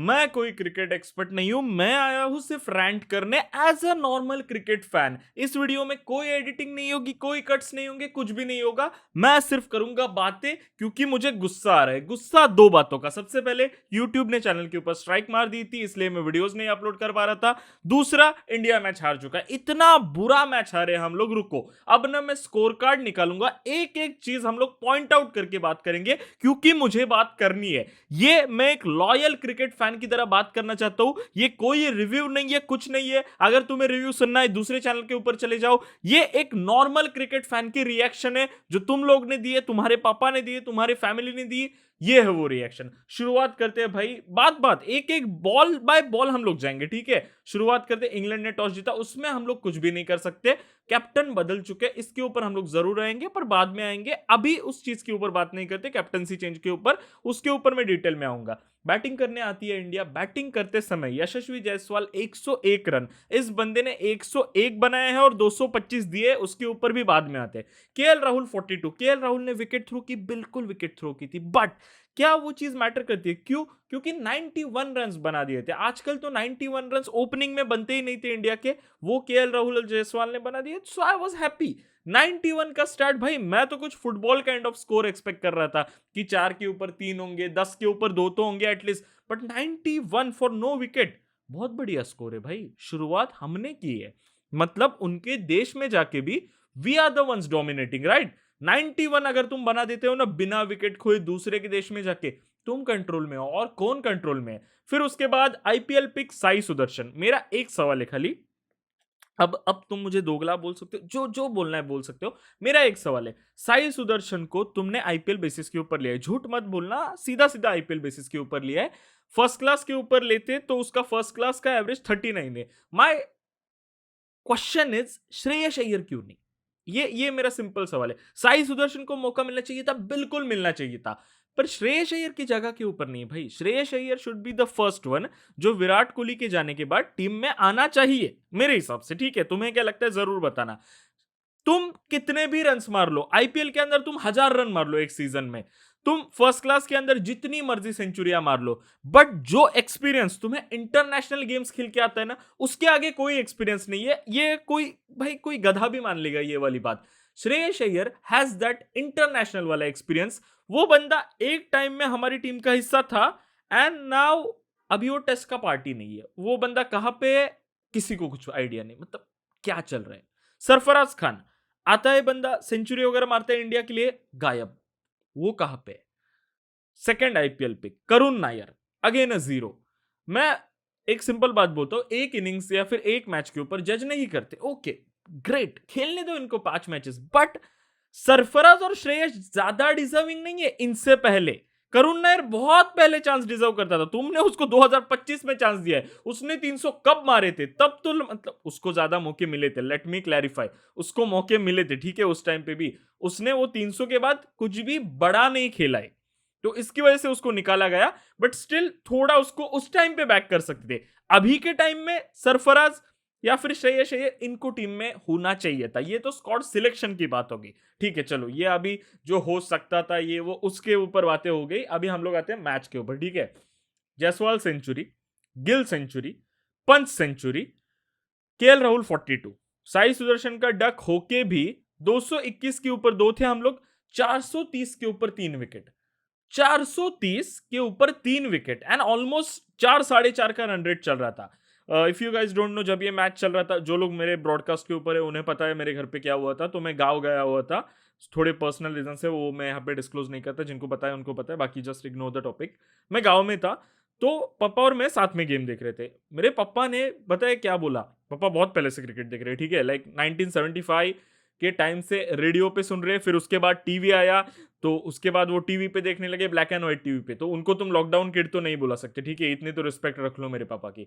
मैं कोई cricket expert नहीं हूं, मैं आया हूं सिर्फ रैंट करने as a normal cricket fan. इस वीडियो में कोई एडिटिंग नहीं होगी, कोई कट्स नहीं होंगे, कुछ भी नहीं होगा। मैं सिर्फ करूंगा बातें क्योंकि मुझे गुस्सा आ रहा है। गुस्सा दो बातों का। सबसे पहले यूट्यूब ने चैनल के ऊपर स्ट्राइक मार दी थी, इसलिए मैं वीडियोस नहीं अपलोड कर पा रहा था। दूसरा, इंडिया मैच हार चुका है, इतना बुरा मैच हारे हम लोग। रुको, अब ना मैं स्कोर कार्ड निकालूंगा, एक एक चीज हम लोग पॉइंट आउट करके बात करेंगे क्योंकि मुझे बात करनी है। ये मैं एक लॉयल क्रिकेट फैन की तरह बात करना चाहता हूं। ये कोई रिव्यू नहीं है, कुछ नहीं है। अगर तुम्हें रिव्यू सुनना है दूसरे चैनल के ऊपर चले जाओ। ये एक नॉर्मल क्रिकेट फैन की रिएक्शन है जो तुम लोग ने दी है, तुम्हारे पापा ने दी है, तुम्हारी फैमिली ने दी। ये है वो रिएक्शन। शुरुआत करते हैं भाई, बात बात एक एक बॉल बाय बॉल हम लोग जाएंगे, ठीक है। शुरुआत करते हैं, इंग्लैंड ने टॉस जीता, उसमें हम लोग कुछ भी नहीं कर सकते। कैप्टन बदल चुके, इसके ऊपर हम लोग जरूर आएंगे पर बाद में आएंगे। अभी उस चीज के ऊपर बात नहीं करते, कैप्टनसी चेंज के ऊपर, उसके ऊपर मैं डिटेल में आऊंगा। बैटिंग करने आती है इंडिया। बैटिंग करते समय यशस्वी जायसवाल 101 रन, इस बंदे ने 101 बनाए हैं और 225 दिए, उसके ऊपर भी बाद में आते हैं। केएल राहुल 42, केएल राहुल ने विकेट थ्रो की, बिल्कुल विकेट थ्रो की थी, बट क्या वो चीज मैटर करती है? क्यों? क्योंकि 91 रन बना दिए थे। आजकल तो 91 रन ओपनिंग में बनते ही नहीं थे इंडिया के, वो केएल राहुल और जायसवाल ने बना दिए। सो आई वाज हैप्पी। 91 का स्टार्ट भाई, मैं तो कुछ football kind off score expect कर रहा था कि 4 के ऊपर 3 होंगे, 10 के ऊपर 2 तो होंगे at least, but 91 for no wicket, बहुत बढ़िया स्कोर है भाई। शुरुआत हमने की है, मतलब उनके देश में जाके भी we are the ones dominating, right. 91 अगर तुम बना देते हो ना बिना विकेट खोए दूसरे के देश में जाके, तुम कंट्रोल में हो। और कौन कंट्रोल में है? फिर उसके बाद आईपीएल पिक साई सुदर्शन। मेरा एक सवाल है खाली, अब तुम मुझे दोगला बोल सकते हो, जो जो बोलना है बोल सकते हो। मेरा एक सवाल है, साई सुदर्शन को तुमने आईपीएल बेसिस के ऊपर लिया है, झूठ मत बोलना, सीधा सीधा आईपीएल बेसिस के ऊपर लिया है। फर्स्ट क्लास के ऊपर लेते तो उसका फर्स्ट क्लास का एवरेज 39 है। My question is, Shreyas Iyer क्यों नहीं? ये मेरा सिंपल सवाल है। साई सुदर्शन को मौका मिलना चाहिए था, बिल्कुल मिलना चाहिए था, पर श्रेयस अय्यर की जगह के ऊपर नहीं भाई। Shreyas Iyer should be the first one जो विराट कोहली के जाने के बाद टीम में आना चाहिए मेरे हिसाब से, ठीक है। तुम्हें क्या लगता है जरूर बताना। तुम कितने भी रन मार लो आईपीएल के अंदर, तुम 1000 रन मार लो एक सीजन में, तुम फर्स्ट क्लास के अंदर जितनी मर्जी सेंचुरियां मार लो, बट जो एक्सपीरियंस तुम्हें इंटरनेशनल गेम्स खेल के आता है ना, उसके आगे कोई एक्सपीरियंस नहीं है। ये कोई भाई कोई गधा भी मान लेगा ये वाली बात। Shreyas Iyer has that international वाला एक्सपीरियंस। वो बंदा एक टाइम में हमारी टीम का हिस्सा था, एंड नाउ अभी वो टेस्ट का पार्टी नहीं है। वो बंदा कहां पे है, किसी को कुछ आइडिया नहीं, मतलब क्या चल रहा है। सरफराज खान आता है, बंदा सेंचुरी वगैरह मारता है इंडिया के लिए, गायब। वो कहां पे? Second IPL pick Karun Nair, again a zero. मैं एक सिंपल बात बोलता हूं, एक इनिंग्स या फिर एक मैच के ऊपर जज नहीं करते, ओके ग्रेट, खेलने दो इनको 5 मैचेस, बट सरफराज और श्रेयस ज्यादा डिजर्विंग नहीं है इनसे पहले? करुण नायर बहुत पहले चांस डिजर्व करता था, तुमने उसको 2025 में चांस दिया है। उसने 300 कब मारे थे? तब तो मतलब उसको ज्यादा मौके मिले थे, लेट मी क्लैरिफाई, उसको मौके मिले थे, ठीक है, उस टाइम पे भी उसने वो 300 के बाद कुछ भी बड़ा नहीं खेला है, तो इसकी वजह से उसको निकाला गया। बट स्टिल थोड़ा उसको उस टाइम पे बैक कर सकते थे। अभी के टाइम में सरफराज या फिर श्रेयस अय्यर इनको टीम में होना चाहिए था। ये तो स्क्वाड सिलेक्शन की बात होगी, ठीक है। चलो ये अभी जो हो सकता था ये वो उसके ऊपर बातें हो गई। अभी हम लोग आते हैं मैच के ऊपर, ठीक है। जायसवाल सेंचुरी, गिल सेंचुरी, पंच सेंचुरी, केएल राहुल 42, साई सुदर्शन का डक होके भी 221 के ऊपर 2 थे हम लोग, 430 के ऊपर 3 विकेट, 430 के ऊपर 3 विकेट एंड ऑलमोस्ट 4 साढ़े 4 का रन रेट चल रहा था। If you guys don't know, जब ये मैच चल रहा था, जो लोग मेरे ब्रॉडकास्ट के ऊपर है उन्हें पता है मेरे घर पे क्या हुआ था। तो मैं गांव गया हुआ था, थोड़े पर्सनल रीजन से, वो मैं यहाँ पे डिस्क्लोज नहीं करता, जिनको पता है उनको पता है, बाकी जस्ट इग्नोर द टॉपिक। मैं गाँव में था, तो पापा और मैं साथ में गेम देख रहे थे। मेरे पापा ने बताया क्या बोला, पापा बहुत पहले से क्रिकेट देख रहे हैं, ठीक है, लाइक 1975 के टाइम से रेडियो पे सुन रहे, फिर उसके बाद टीवी आया, तो उसके बाद वो टीवी पे देखने लगे, ब्लैक एंड व्हाइट टीवी पे। तो उनको तुम लॉकडाउन किड तो नहीं बोला सकते, ठीक है, इतनी तो रिस्पेक्ट रख लो मेरे पापा की।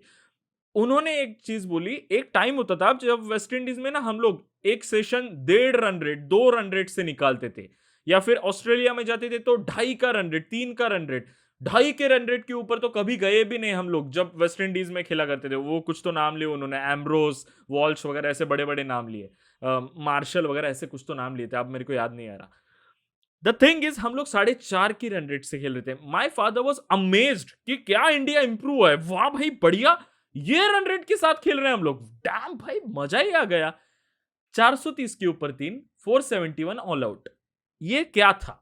उन्होंने एक चीज बोली, एक टाइम होता था जब वेस्ट इंडीज में ना हम लोग एक session 1.5 run rate 2 run rate से निकालते थे, या फिर ऑस्ट्रेलिया में जाते थे तो 2.5 का रन रेट 3 का रन रेट, 2.5 के रन रेट के ऊपर तो कभी गए भी नहीं हम लोग जब वेस्ट इंडीज में खेला करते थे। वो कुछ तो नाम लिए उन्होंने, एम्ब्रोस, वॉल्श वगैरह ऐसे बड़े बड़े नाम लिए, मार्शल वगैरह ऐसे कुछ तो नाम लिए थे, अब मेरे को याद नहीं आ रहा। द थिंग इज हम लोग 4.5 की रन रेट से खेल रहे थे. माई फादर वॉज अमेज्ड कि क्या इंडिया इंप्रूव है, वाह भाई बढ़िया, ये रन रेट के साथ खेल रहे हैं हम लोग, डैम भाई मजा ही आ गया. 430 के ऊपर 3, 471 ऑल आउट. ये क्या था?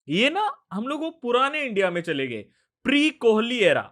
ये ना हम लोग वो पुराने इंडिया में चले गए, pre Kohli era.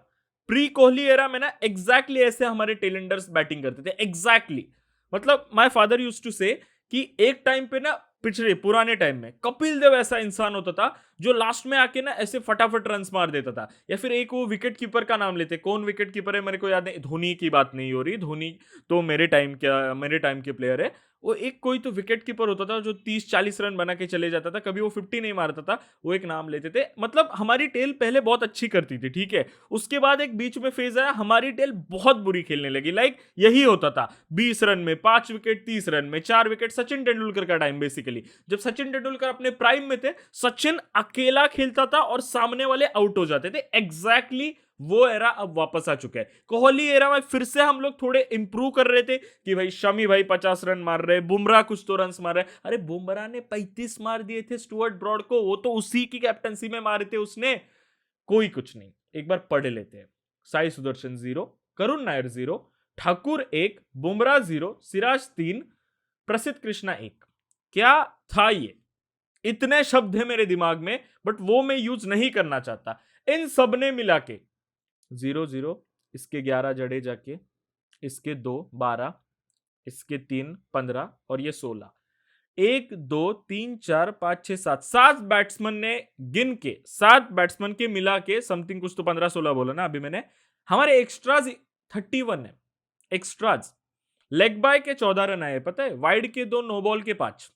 Pre Kohli era में ना एग्जैक्टली ऐसे हमारे टेलेंडर्स बैटिंग करते थे, एग्जैक्टली. मतलब माय फादर यूज्ड टू से कि एक टाइम पे ना, पिछले पुराने टाइम में कपिल देव ऐसा इंसान होता था जो लास्ट में आके ना ऐसे फटाफट रन्स मार देता था. या फिर एक वो विकेट कीपर का नाम लेते, कौन विकेट कीपर है मेरे को याद नहीं, धोनी की बात नहीं हो रही, धोनी तो मेरे टाइम के प्लेयर है. वो एक कोई तो विकेट कीपर होता था जो 30-40 रन बना के चले जाता था, कभी वो 50 नहीं मारता था, वो एक नाम लेते थे. मतलब हमारी टेल पहले बहुत अच्छी करती थी, ठीक है. उसके बाद एक बीच में फेज आया, हमारी टेल बहुत बुरी खेलने लगी. लाइक यही होता था, 20 रन में 5 विकेट, 30 रन में 4 विकेट. सचिन तेंदुलकर का टाइम बेसिकली, जब सचिन तेंदुलकर अपने प्राइम में थे, सचिन अकेला खेलता था और सामने वाले आउट हो जाते थे. एग्जैक्टली वो एरा अब वापस आ चुका है. कोहली एरा में फिर से हम लोग थोड़े इंप्रूव कर रहे थे कि भाई शमी भाई 50 रन मार रहे, बुमराह कुछ तो रन मार रहे. अरे बुमराह ने 35 मार दिए थे स्टुअर्ट ब्रॉड को, वो तो उसी की कैप्टनसी में मारे थे उसने. कोई कुछ नहीं, एक बार पढ़ लेते हैं. साई सुदर्शन 0, करुण नायर 0, ठाकुर 1, बुमराह 0, सिराज 3, प्रसिद्ध कृष्णा 1. क्या था ये? इतने शब्द है मेरे दिमाग में, बट वो मैं यूज नहीं करना चाहता. इन सब ने मिला के 0-0, इसके 11 जडेजा के, इसके 2 12, इसके 3 15 और ये 16. 1 2 3 4 5 6 7, 7 बैट्समैन ने गिन के, 7 बैट्समैन के मिला के समथिंग कुछ तो 15-16 बोला ना अभी मैंने. हमारे एक्स्ट्राज 31 है. एक्स्ट्राज लेग बाय के 14 रन आए, पता है, वाइड के 2, नो बॉल के 5.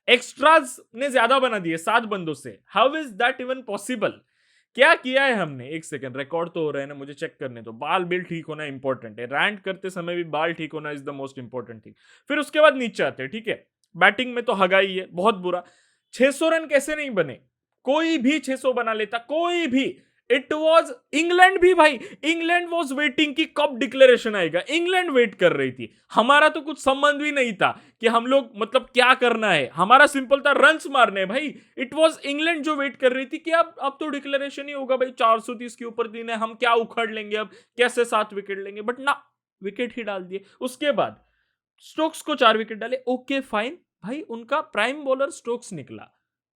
एक्स्ट्राज ने ज्यादा बना दिए 7 बंदों से. How is that even possible? क्या किया है हमने? एक सेकंड, रिकॉर्ड तो हो रहे हैं ना, मुझे चेक करने दो. बाल बिल ठीक होना इंपॉर्टेंट है, रैंट करते समय भी बाल ठीक होना is the most important thing. फिर उसके बाद नीचे आते हैं, ठीक है. बैटिंग में तो हगाई है, बहुत बुरा. 600 रन कैसे नहीं बने? कोई भी 600 बना लेता, कोई भी. इट वॉज इंग्लैंड भी भाई, इंग्लैंड वॉज वेटिंग कि कब डिक्लेरेशन आएगा. इंग्लैंड वेट कर रही थी, हमारा तो कुछ संबंध भी नहीं था कि हम लोग मतलब क्या करना है. हमारा सिंपल था रन्स मारने भाई. इट वॉज इंग्लैंड जो वेट कर रही थी कि अब तो डिक्लेरेशन ही होगा भाई, 430 के ऊपर दिन है, हम क्या उखड़ लेंगे, अब कैसे 7 विकेट लेंगे. बट ना, विकेट ही डाल दिए. उसके बाद स्टोक्स को 4 विकेट डाले. ओके फाइन भाई, उनका प्राइम बॉलर स्टोक्स निकला,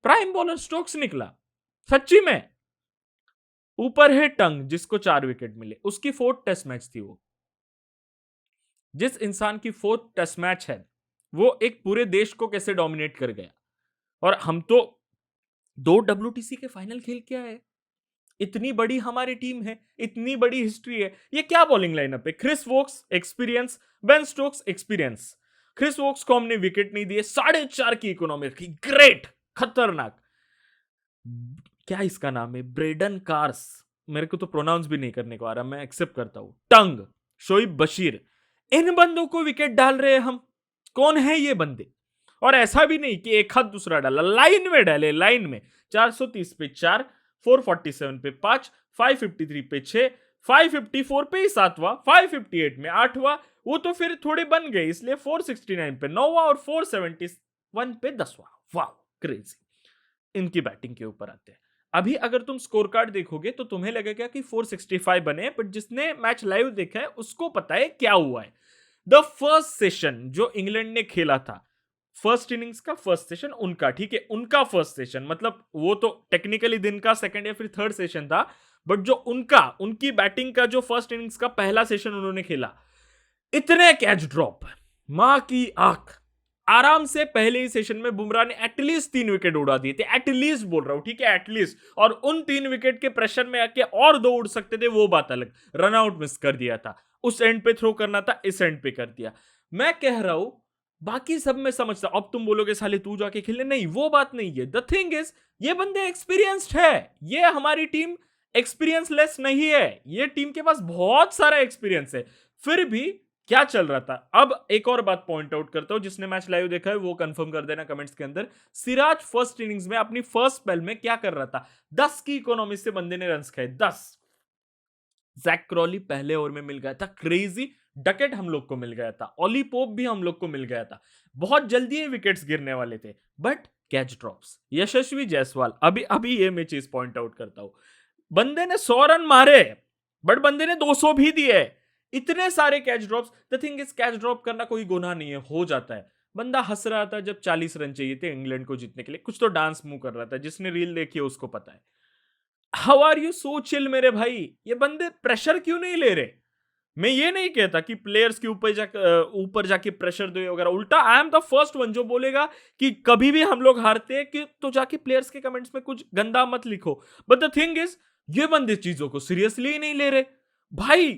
प्राइम बॉलर स्टोक्स निकला सच्ची में. ऊपर है टंग जिसको 4 विकेट मिले, उसकी 4th टेस्ट मैच थी वो. जिस इंसान की 4th टेस्ट मैच है, वो एक पूरे देश को कैसे डोमिनेट कर गया. और हम तो 2 WTC के फाइनल खेल के आए. इतनी बड़ी हमारी टीम है, इतनी बड़ी हिस्ट्री है. ये क्या बॉलिंग लाइनअप है? Chris Woakes experience, Ben Stokes experience. Chris Woakes को हमने विकेट नहीं दिए, 4.5 की इकोनॉमी रखी, ग्रेट, खतरनाक. क्या इसका नाम है, ब्रेडन कार्स, मेरे को तो प्रोनाउंस भी नहीं करने को आ रहा, मैं एक्सेप्ट करता हूं. टंग, शोइब बशीर, इन बंदों को विकेट डाल रहे हैं हम. कौन है ये बंदे? और ऐसा भी नहीं कि एक हाथ दूसरा डाला, लाइन में डाले, लाइन में. 430 पे 4, 447 पे 5, 553 पे 6, 554 पे 7वां, 558 में 8वां. वो तो फिर थोड़े बन गए, इसलिए 469 पे 9वां और 471 पे 10वां. वाह क्रेजी. इनकी बैटिंग के ऊपर आते हैं. अभी अगर तुम स्कोर कार्ड देखोगे तो तुम्हें लगेगा कि 465 बने, बट जिसने मैच लाइव देखा है उसको पता है क्या हुआ है. द फर्स्ट सेशन जो इंग्लैंड ने खेला था, फर्स्ट इनिंग्स का फर्स्ट सेशन उनका, ठीक है, उनका फर्स्ट सेशन, मतलब वो तो टेक्निकली दिन का सेकंड या फिर थर्ड सेशन था, बट जो उनकी बैटिंग का जो फर्स्ट इनिंग्स का पहला सेशन उन्होंने खेला, इतने कैच ड्रॉप, मां की आंख. आराम से पहले ही सेशन में बुमराह ने एटलीस्ट 3 विकेट उड़ा दिए थे, एटलीस्ट बोल रहा हूं, ठीक है, एटलीस्ट. और उन 3 विकेट के प्रेशर में आके और 2 उड़ सकते थे, वो बात अलग. रन आउट मिस कर दिया था, उस एंड पे थ्रो करना था, इस एंड पे कर दिया. मैं कह रहा हूं बाकी सब मैं समझता. अब तुम बोलोगे साले तू जाके खेलने, नहीं, वो बात नहीं है. द थिंग इज, ये बंदे एक्सपीरियंस्ड है, ये हमारी टीम एक्सपीरियंस लेस नहीं है, ये टीम के पास बहुत सारा एक्सपीरियंस है. फिर भी क्या चल रहा था? अब एक और बात पॉइंट आउट करता हूं, जिसने मैच लाइव देखा है वो कंफर्म कर देना कमेंट्स के अंदर. सिराज फर्स्ट इनिंग्स में अपनी फर्स्ट स्पेल में क्या कर रहा था? 10 की इकोनॉमी से बंदे ने रन्स खाए, 10. जैक क्रॉली पहले ओवर में मिल गया था, क्रेजी. डकेट हम लोग को मिल गया था, ऑली पोप भी हम लोग को मिल गया था. बहुत जल्दी ये विकेट्स गिरने वाले थे, बट कैच ड्रॉप्स, यशस्वी जायसवाल, अभी अभी ये मैं चीज पॉइंट आउट करता हूं, बंदे ने 100 रन मारे बट बंदे ने 200 भी दिए, इतने सारे catch drops. The thing is catch drop करना कोई गुनाह नहीं है, हो जाता है। बंदा हंस रहा था जब 40 रन चाहिए थे इंग्लैंड को जीतने के लिए, कुछ तो डांस मूव कर रहा था, जिसने रील देखी है उसको पता है। How are you so chill मेरे भाई, ये बंदे प्रेशर क्यों नहीं ले रहे? मैं ये नहीं कहता कि प्लेयर्स के ऊपर जाके प्रेशर दो वगैरह, उल्टा I am the first one जो बोलेगा कि कभी भी हम लोग हारते हैं कि तो जाके प्लेयर्स के कमेंट्स में कुछ गंदा मत लिखो। बट द थिंग इज ये बंदे चीजों को सीरियसली ही नहीं ले रहे भाई।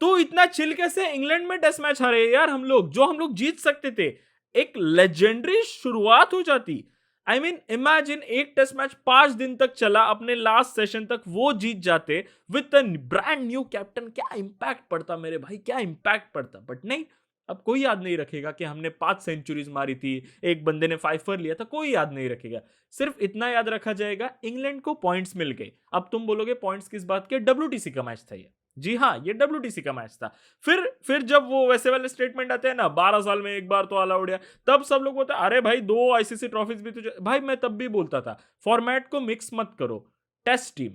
तो इतना चिल कैसे इंग्लैंड में टेस्ट मैच हारे यार हम लोग, जो हम लोग जीत सकते थे। एक लेजेंडरी शुरुआत हो जाती। आई मीन इमेजिन एक टेस्ट मैच 5 दिन तक चला, अपने लास्ट सेशन तक वो जीत जाते विद ब्रांड न्यू कैप्टन, क्या इंपैक्ट पड़ता मेरे भाई, क्या इंपैक्ट पड़ता। बट नहीं, अब कोई याद नहीं रखेगा कि हमने 5 सेंचुरीज मारी थी, एक बंदे ने 5 लिया था, कोई याद नहीं रखेगा। सिर्फ इतना याद रखा जाएगा इंग्लैंड को पॉइंट्स मिल गए। अब तुम बोलोगे पॉइंट्स किस बात के, डब्ल्यूटीसी का मैच था ये। जी हाँ, ये डब्ल्यूटीसी का मैच था। फिर जब वो वैसे वाले स्टेटमेंट आते हैं ना, 12 साल में एक बार तो ऑल आउट है, तब सब लोग बोलते हैं अरे भाई 2 आईसीसी ट्रॉफीज भी तो। भाई मैं तब भी बोलता था फॉर्मेट को मिक्स मत करो। टेस्ट टीम,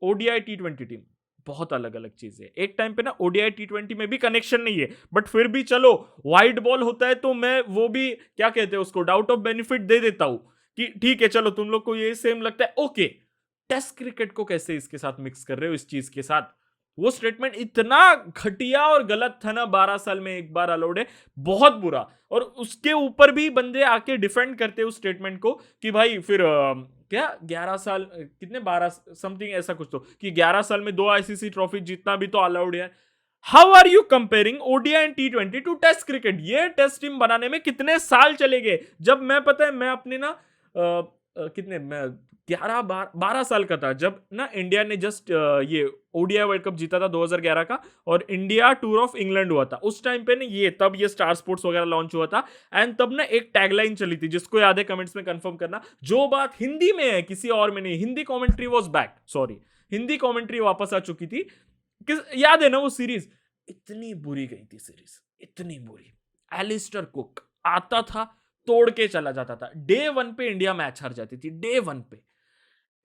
ओडीआई टी20 टीम बहुत अलग अलग चीज है। एक टाइम पे ना ओडीआई टी20 में भी कनेक्शन नहीं है, बट फिर भी चलो वाइड बॉल होता है तो मैं वो भी क्या कहते हैं उसको, डाउट ऑफ बेनिफिट दे देता हूं कि ठीक है चलो तुम लोग को ये सेम लगता है, ओके। टेस्ट क्रिकेट को कैसे इसके साथ मिक्स कर रहे हो, इस चीज के साथ? वो स्टेटमेंट इतना घटिया और गलत था ना, 12 साल में एक बार अलाउड है, बहुत बुरा। और उसके ऊपर भी बंदे आके डिफेंड करते उस स्टेटमेंट को कि भाई फिर क्या 11 साल कितने 12 समथिंग ऐसा कुछ तो, कि 11 साल में 2 आईसीसी ट्रॉफी जीतना भी तो अलाउड है। How are you comparing ODI and टी20 टू टेस्ट क्रिकेट? ये टेस्ट टीम बनाने में कितने साल चले गए। जब मैं पता है मैं अपने ना कितने मैं 12 साल का था जब ना इंडिया ने जस्ट ये ओडीआई वर्ल्ड कप जीता था 2011 का, और इंडिया टूर ऑफ इंग्लैंड हुआ था उस टाइम पे ना, तब ये स्टार स्पोर्ट्स वगैरह लॉन्च हुआ था। एंड तब ना एक टैगलाइन चली थी, जिसको याद है कमेंट्स में कंफर्म करना, जो बात हिंदी में है किसी और में नहीं, Hindi commentary was back, sorry Hindi commentary वापस आ चुकी थी। याद है ना वो सीरीज? इतनी बुरी गई थी सीरीज, इतनी बुरी। एलिस्टर कुक आता था, तोड़ के चला जाता था। डे 1 पे इंडिया मैच हार जाती थी, डे 1 पे।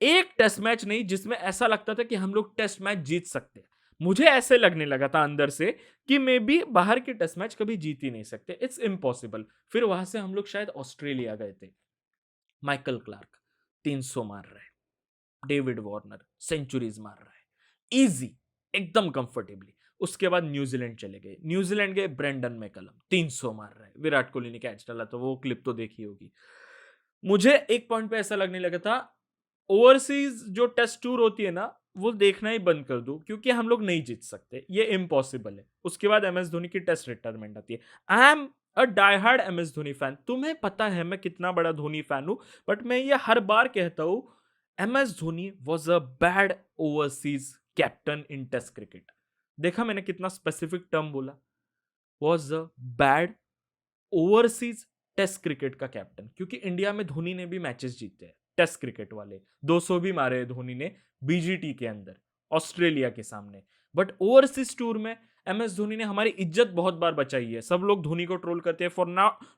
एक टेस्ट मैच नहीं जिसमें ऐसा लगता था कि हम लोग टेस्ट मैच जीत सकते हैं। मुझे ऐसे लगने लगा था अंदर से कि मे बी बाहर के टेस्ट मैच कभी जीत ही नहीं सकते, इट्स इम्पॉसिबल। फिर वहां से हम लोग शायद ऑस्ट्रेलिया गए थे, माइकल क्लार्क 300 मार रहा है, डेविड वार्नर सेंचुरीज मार रहा है, इजी एकदम कंफर्टेबली। उसके बाद न्यूजीलैंड चले गए, न्यूजीलैंड गए, ब्रेंडन मैकलम 300 मार रहा है, विराट कोहली ने कैच डाला, तो वो क्लिप तो देखी होगी। मुझे एक पॉइंट पे ऐसा लगने लगा था ओवरसीज जो टेस्ट टूर होती है ना, वो देखना ही बंद कर दूं, क्योंकि हम लोग नहीं जीत सकते, ये इम्पॉसिबल है। उसके बाद एमएस धोनी की टेस्ट रिटायरमेंट आती है। I am a die hard MS Dhoni fan, तुम्हें पता है मैं कितना बड़ा धोनी फैन हूं, बट मैं ये हर बार कहता हूं MS Dhoni was a bad overseas captain in test cricket. देखा मैंने कितना स्पेसिफिक टर्म बोला, was a bad overseas test cricket का कैप्टन, क्योंकि इंडिया में धोनी ने भी मैचेस जीते हैं टेस्ट क्रिकेट वाले, 200 भी मारे धोनी ने बीजीटी के अंदर ऑस्ट्रेलिया के सामने। बट ओवरसीज टूर में एमएस धोनी ने हमारी इज्जत बहुत बार बचाई है। सब लोग धोनी को ट्रोल करते हैं for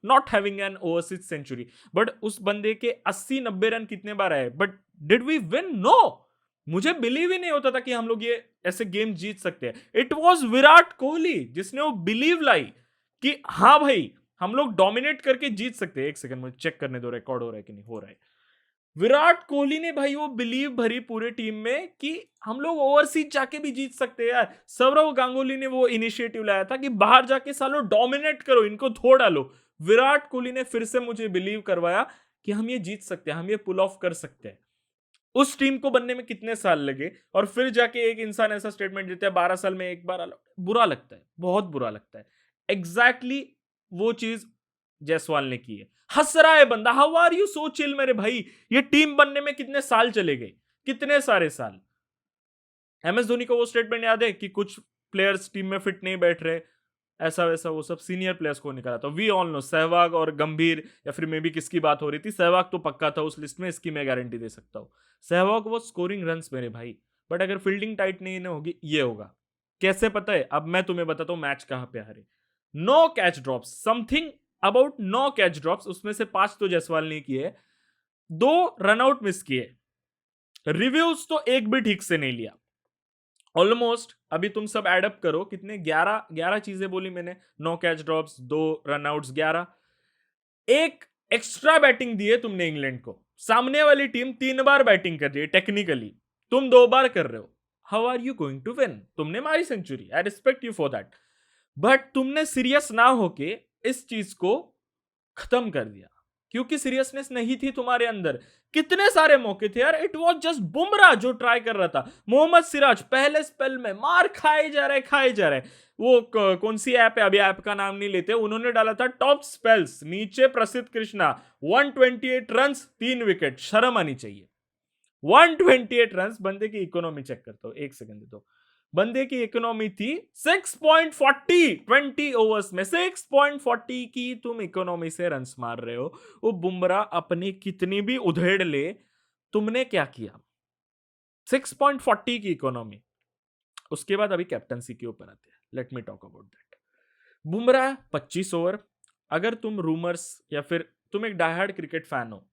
not having an overseas century, but उस बंदे के 80-90 रन कितने बार आए, but did we win? No. मुझे बिलीव ही नहीं होता था कि हम लोग ये ऐसे गेम जीत सकते हैं। इट वॉज विराट कोहली जिसने वो बिलीव लाई कि हाँ भाई हम लोग डोमिनेट करके जीत सकते हैं। एक सेकंड मुझे चेक करने दो रिकॉर्ड हो रहा है कि नहीं हो रहा है। विराट कोहली ने भाई वो बिलीव भरी पूरे टीम में कि हम लोग ओवरसीज जाके भी जीत सकते हैं यार। सौरव गांगुली ने वो इनिशिएटिव लाया था कि बाहर जाके सालो डोमिनेट करो, इनको धो डालो। विराट कोहली ने फिर से मुझे बिलीव करवाया कि हम ये जीत सकते हैं, हम ये पुल ऑफ कर सकते हैं। उस टीम को बनने में कितने साल लगे, और फिर जाके एक इंसान ऐसा स्टेटमेंट देता है 12 साल में एक बार। बुरा लगता है, बहुत बुरा लगता है। एग्जैक्टली वो चीज जायसवाल ने की है। हंस रहा है बंदा, how are you so chill मेरे भाई, ये टीम बनने में कितने साल चले गए, कितने सारे साल। एमएस धोनी को वो स्टेटमेंट याद है कि कुछ प्लेयर्स टीम में फिट नहीं बैठ रहे, ऐसा वैसा, वो सब सीनियर प्लेयर्स को निकाला था। वी ऑल नो सहवाग और गंभीर, या फिर मे बी किसकी बात हो रही थी, सहवाग तो पक्का था उस लिस्ट में, इसकी मैं गारंटी दे सकता हूं। सहवाग वो स्कोरिंग रन्स मेरे भाई, बट अगर फील्डिंग टाइट नहीं होगी ये होगा। कैसे पता है? अब मैं तुम्हें बताता हूं मैच कहां पे हारे। No catch drops, something about 9 catch drops, उसमें से 5 तो जायसवाल ने किए। 2 रनआउट मिस किए, रिव्यूज तो एक भी ठीक से नहीं लिया। ऑलमोस्ट अभी तुम सब एडअप करो, कितने 11 चीजें बोली मैंने, 9 कैच ड्रॉप्स, 2 रनआउट्स, 11। एक एक्स्ट्रा बैटिंग दी है तुमने इंग्लैंड को, सामने वाली टीम 3 बार बैटिंग कर रही है टेक्निकली, तुम 2 बार कर रहे हो। How are you going to win? तुमने मारी century, I respect you for that, but तुमने सीरियस ना होके इस चीज को खत्म कर दिया, क्योंकि सीरियसनेस नहीं थी तुम्हारे अंदर। कितने सारे मौके थे यार, इट वॉज जस्ट बुमराह जो ट्राई कर रहा था। मोहम्मद सिराज पहले स्पेल में मार खाए जा रहे। वो कौन सी ऐप है, अभी ऐप का नाम नहीं लेते, उन्होंने डाला था टॉप स्पेल्स, नीचे प्रसिद्ध कृष्णा 128 रन 3 विकेट, शर्म आनी चाहिए। 128 रन, बंदे की इकोनॉमी चेक करता हूं, एक सेकंड दो। बंदे की इकोनॉमी थी 6.40, 20 ओवर्स में 6.40 की तुम इकोनॉमी से रन्स मार रहे हो। वो बुमराह अपनी कितनी भी उधेड़ ले, तुमने क्या किया? 6.40 की इकोनॉमी। उसके बाद अभी कैप्टनसी के ऊपर आते हैं, let me talk about that. Bumrah 25 over, अगर तुम रूमर्स या फिर तुम एक डायहार्ड क्रिकेट फैन हो,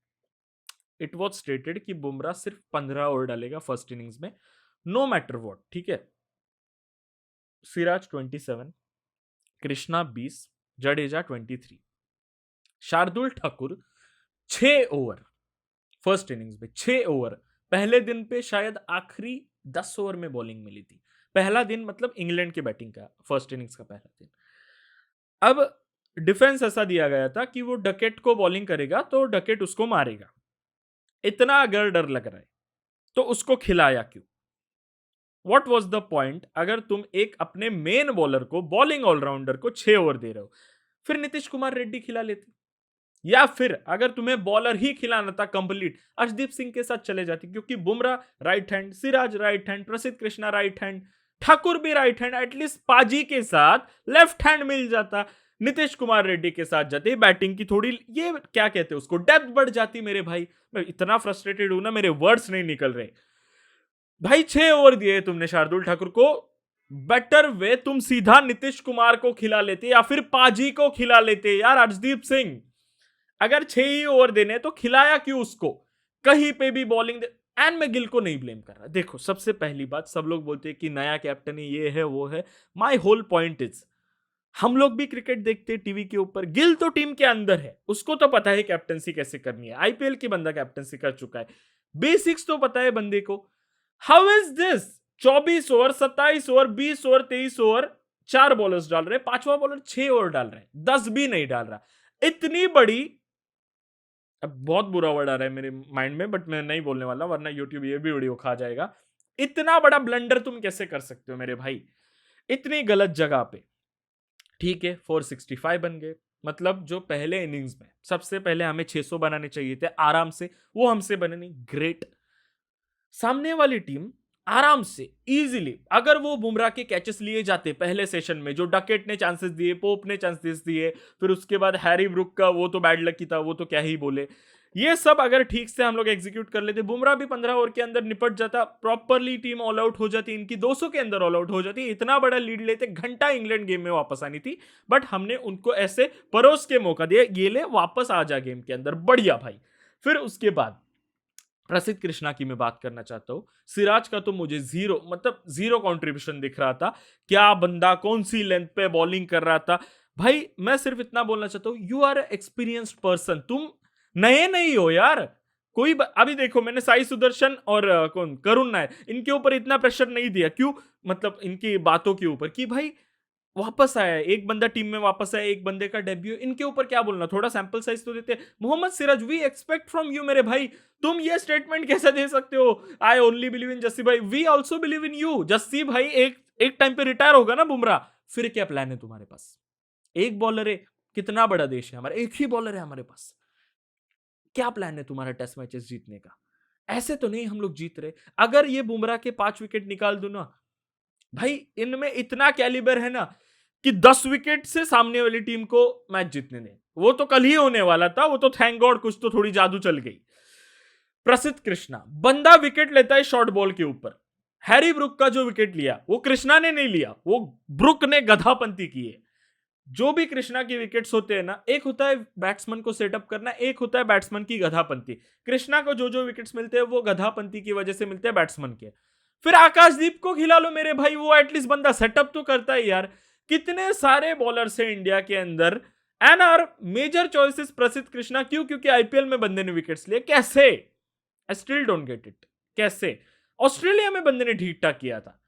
इट वॉज स्टेटेड कि बुमराह सिर्फ 15 ओवर डालेगा फर्स्ट इनिंग्स में, नो मैटर वॉट, ठीक है। Siraj 27, Krishna 20, Jadeja 23, Shardul Thakur 6 over first innings में, 6 ओवर। पहले दिन पे शायद आखिरी 10 ओवर में बॉलिंग मिली थी, पहला दिन मतलब इंग्लैंड की बैटिंग का, फर्स्ट इनिंग्स का पहला दिन। अब डिफेंस ऐसा दिया गया था कि वो डकेट को बॉलिंग करेगा तो डकेट उसको मारेगा, इतना अगर डर लग रहा है तो उसको खिलाया क्यों? What was the point? अगर तुम एक अपने मेन बॉलर को, बॉलिंग ऑलराउंडर को 6 ओवर दे रहे हो, फिर नीतीश कुमार रेड्डी खिला लेते, या फिर अगर तुम्हें बॉलर ही खिलाना था कंप्लीट, अर्शदीप सिंह के साथ चले जाते, क्योंकि Bumrah right hand, Siraj right hand, प्रसिद्ध कृष्णा राइट हैंड, ठाकुर भी राइट हैंड, एटलीस्ट पाजी के साथ लेफ्ट हैंड मिल जाता, नीतीश कुमार रेड्डी के साथ जाते, बैटिंग की थोड़ी, ये क्या कहते हैं उसको, डेप्थ बढ़ जाती। मेरे भाई, मैं इतना फ्रस्ट्रेटेड हूं ना, मेरे वर्ड्स नहीं निकल रहे भाई। 6 ओवर दिए तुमने शार्दुल ठाकुर को, बेटर वे तुम सीधा नीतीश कुमार को खिला लेते या फिर पाजी को खिला लेते यार। अर्शदीप सिंह अगर 6 ही ओवर देने तो खिलाया क्यों उसको? कहीं पे भी बॉलिंग एंड मैं गिल को नहीं ब्लेम कर रहा। देखो, सबसे पहली बात, सब लोग बोलते हैं कि नया कैप्टन है, ये है वो है। माय होल पॉइंट इज, हम लोग भी क्रिकेट देखते हैं टीवी के ऊपर, गिल तो टीम के अंदर है, उसको तो पता है कैप्टनसी कैसे करनी है, आईपीएल की बंदा कैप्टनसी कर चुका है, बेसिक्स तो पता है बंदे को। How is this? 24 over, 27 over, 20 over, 23 over, 4 bowlers डाल रहे, 5वां बॉलर 6 ओवर डाल रहे, 10 भी नहीं डाल रहा। इतनी बड़ी, अब बहुत बुरा वर्ड आ रहा है मेरे माइंड में, बट मैं नहीं बोलने वाला वरना यूट्यूब ये भी वीडियो खा जाएगा। इतना बड़ा ब्लंडर तुम कैसे कर सकते हो मेरे भाई, इतनी गलत जगह पे? ठीक है, 465 बन गए, मतलब जो पहले इनिंग्स में सबसे पहले हमें 600 बनाने चाहिए थे आराम से, वो हमसे बने नहीं, ग्रेट। सामने वाली टीम आराम से इजीली, अगर वो बुमराह के कैचेस लिए जाते पहले सेशन में, जो डकेट ने चांसेस दिए, पोप ने चांसेस दिए, फिर उसके बाद हैरी ब्रुक का वो तो बैड लक की था, वो तो क्या ही बोले, ये सब अगर ठीक से हम लोग एग्जीक्यूट कर लेते, बुमराह भी 15 ओवर के अंदर निपट जाता, प्रॉपरली टीम ऑल आउट हो जाती, इनकी 200 के अंदर ऑल आउट हो जाती, इतना बड़ा लीड लेते, घंटा इंग्लैंड गेम में वापस आनी थी। बट हमने उनको ऐसे परोस के मौका दिया, ये ले वापस आ जा गेम के अंदर, बढ़िया भाई। फिर उसके बाद प्रसिद्ध कृष्णा की मैं बात करना चाहता हूं। सिराज का तो मुझे जीरो कंट्रीब्यूशन दिख रहा था, क्या बंदा कौन सी लेंथ पे बॉलिंग कर रहा था भाई। मैं सिर्फ इतना बोलना चाहता हूं, यू आर एक्सपीरियंस्ड पर्सन, तुम नए नहीं हो यार। अभी देखो, मैंने साई सुदर्शन और कौन करुण नायर, इनके ऊपर इतना प्रेशर नहीं दिया, क्यों? मतलब इनकी बातों के ऊपर कि भाई वापस आया है, एक बंदा टीम में वापस आया, एक बंदे का डेब्यू, इनके ऊपर क्या बोलना, थोड़ा सैंपल साइज तो देते। Mohammed Siraj, we expect from you मेरे भाई, तुम ये स्टेटमेंट कैसे दे सकते हो, I only believe in Jassi भाई? We also believe in you Jassi भाई। एक टाइम पे रिटायर होगा ना बुमराह, फिर क्या प्लान है तुम्हारे पास? एक बॉलर है, कितना बड़ा देश है हमारा, एक ही बॉलर है हमारे पास, क्या प्लान है तुम्हारा टेस्ट मैचेस जीतने का? ऐसे तो नहीं हम लोग जीत रहे। अगर ये बुमराह के 5 विकेट निकाल दो ना भाई, इनमें इतना कैलिबर है ना कि 10 विकेट से सामने वाली टीम को मैच जीतने दें। वो तो कल ही होने वाला था, वो तो थैंक गॉड कुछ तो थोड़ी जादू चल गई। प्रसिद्ध कृष्णा, बंदा विकेट लेता है शॉर्ट बॉल के ऊपर, हैरी ब्रुक का जो विकेट लिया वो कृष्णा ने नहीं लिया, वो ब्रुक ने गधापंती की है। जो भी कृष्णा की विकेट्स होते हैं ना, एक होता है बैट्समैन को सेटअप करना, एक होता है बैट्समैन की गधापंती। कृष्णा को जो जो विकेट्स मिलते हैं वो गधापंती की वजह से मिलते हैं बैट्समैन के। फिर आकाशदीप को खिला लो मेरे भाई, वो एटलीस्ट बंदा सेटअप तो करता है यार। कितने सारे बॉलर्स हैं इंडिया के अंदर, एंड आर मेजर चॉइसेस प्रसिद्ध कृष्णा। क्यों? क्योंकि आईपीएल में बंदे ने विकेट्स लिए। कैसे? I still don't get it. कैसे? ऑस्ट्रेलिया में बंदे ने ठीक ठाक किया था,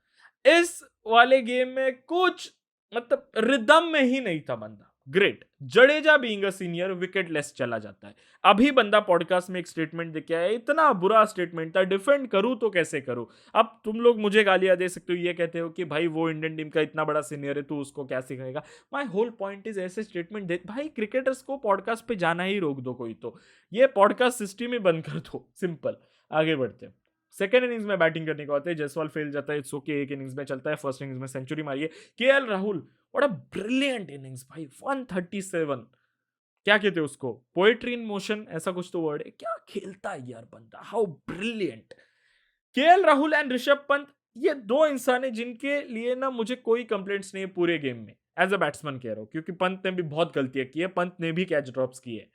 इस वाले गेम में कुछ मतलब रिदम में ही नहीं था बंदा। Great. Jadeja being a senior wicket less चला जाता है। अभी बंदा पॉडकास्ट में एक स्टेटमेंट दे के आया, इतना बुरा स्टेटमेंट था, डिफेंड करूं तो कैसे करूं। अब तुम लोग मुझे गालियां दे सकते हो, ये कहते हो कि भाई वो इंडियन टीम का इतना बड़ा सीनियर है, तू उसको क्या सिखाएगा। माय होल पॉइंट इज ऐसे स्टेटमेंट दे भाई, क्रिकेटर्स को पॉडकास्ट पे जाना ही रोक दो कोई तो, ये पॉडकास्ट सिस्टम ही बंद कर दो, सिंपल। आगे बढ़ते हैं। सेकेंड इनिंग्स में बैटिंग करने को आते हैं, जायसवाल फेल जाता है, इट्स ओके, एक इनिंग्स में चलता है। फर्स्ट इनिंग्स में सेंचुरी मारी है KL Rahul, what a brilliant innings भाई, 137। क्या कहते हैं उसको, पोएट्री इन मोशन, ऐसा कुछ तो वर्ड है। क्या खेलता है यार बंदा, how brilliant. KL Rahul and Rishabh Pant, ये दो इंसान है जिनके लिए ना मुझे कोई कंप्लेंट्स नहीं है पूरे गेम में। एज अ बैट्समैन कह रहा हूं, क्योंकि पंत ने भी बहुत गलतियां की है, पंत ने भी कैच ड्रॉप्स किए।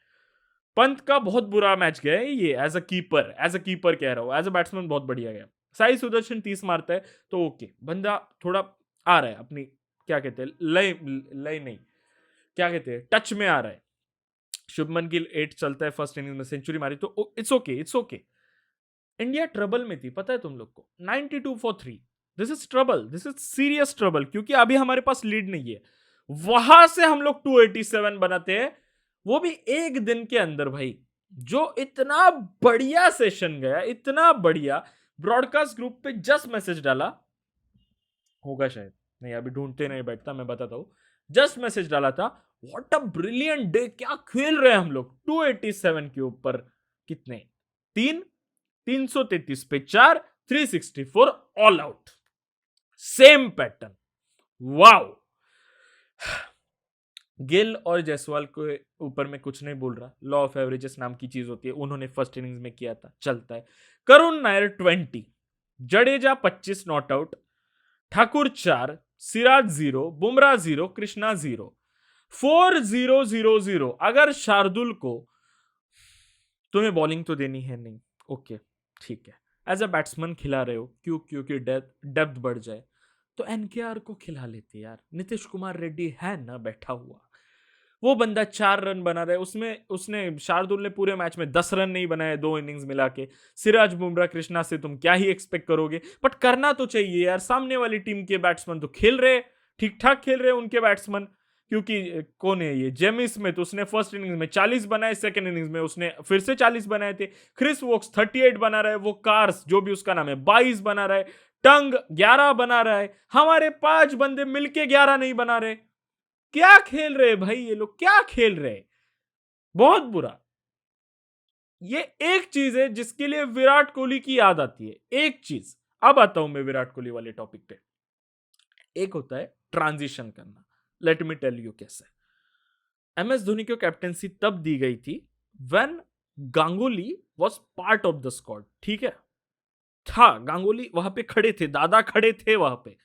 पंत का बहुत बुरा मैच गया है ये, एज अ कीपर कह रहा हूं, एज अ बैट्समैन बहुत बढ़िया गया। साई सुदर्शन 30 मारता है तो ओके, बंदा थोड़ा आ रहा है अपनी, क्या कहते हैं, लय लय नहीं, क्या कहते हैं, टच में आ रहा है। शुभमन गिल 8 चलता है, फर्स्ट इनिंग में सेंचुरी मारी तो it's okay, it's okay. India trouble में थी, पता है तुम लोग को, 92 for 3। This is trouble, this is serious trouble, क्योंकि अभी हमारे पास लीड नहीं है। वहां से हम लोग 287 बनाते हैं, वो भी एक दिन के अंदर भाई। जो इतना बढ़िया सेशन गया, इतना बढ़िया। ब्रॉडकास्ट ग्रुप पे जस्ट मैसेज डाला होगा शायद, नहीं अभी ढूंढते नहीं बैठता, मैं बताता हूं। जस्ट मैसेज डाला था, व्हाट अ ब्रिलियंट डे, क्या खेल रहे हैं हम लोग। 287 के ऊपर कितने, 3, 333 पे 4, 364 all out, same pattern. Wow. Gill और जायसवाल के ऊपर मैं कुछ नहीं बोल रहा, लॉ ऑफ एवरेजेस नाम की चीज होती है, उन्होंने फर्स्ट इनिंग्स में किया था, चलता है। Karun Nair 20, Jadeja 25 not out, Thakur 4, Siraj 0, Bumrah 0, Krishna 0, 4-0-0-0। अगर शार्दुल को तुम्हें बॉलिंग तो देनी है नहीं, ओके ठीक है, एज अ बैट्समैन खिला रहे हो, क्योंकि डेप्थ बढ़ जाए तो एनकेआर को खिला लेते यार। नीतीश कुमार रेड्डी है ना बैठा हुआ, वो बंदा 4 रन बना रहा है, उसमें उसने शार्दुल ने पूरे मैच में 10 रन नहीं बनाए, 2 इनिंग्स मिला के। सिराज, बुमराह, कृष्णा से तुम क्या ही एक्सपेक्ट करोगे, बट करना तो चाहिए यार। सामने वाली टीम के बैट्समैन तो खेल रहे, ठीक ठाक खेल रहे उनके बैट्समैन। क्योंकि कौन है ये, जेमी स्मिथ, उसने फर्स्ट इनिंग्स में 40 बनाए, सेकंड इनिंग्स में उसने फिर से 40 बनाए थे। क्रिस वोक्स 38 बना रहा है, वो कार्स जो भी उसका नाम है 22 बना रहा है, टंग 11 बना रहा है। हमारे 5 बंदे मिलके 11 नहीं बना रहे। क्या खेल रहे भाई ये लोग, क्या खेल रहे, बहुत बुरा। ये एक चीज है जिसके लिए विराट कोहली की याद आती है, एक चीज। अब आता हूं मैं विराट कोहली वाले टॉपिक पे। एक होता है ट्रांजिशन करना, लेट मी टेल यू कैसे। एमएस धोनी को कैप्टेंसी तब दी गई थी when Ganguly was part of the squad, ठीक है, था गांगुली वहां पे खड़े थे, दादा खड़े थे वहां पे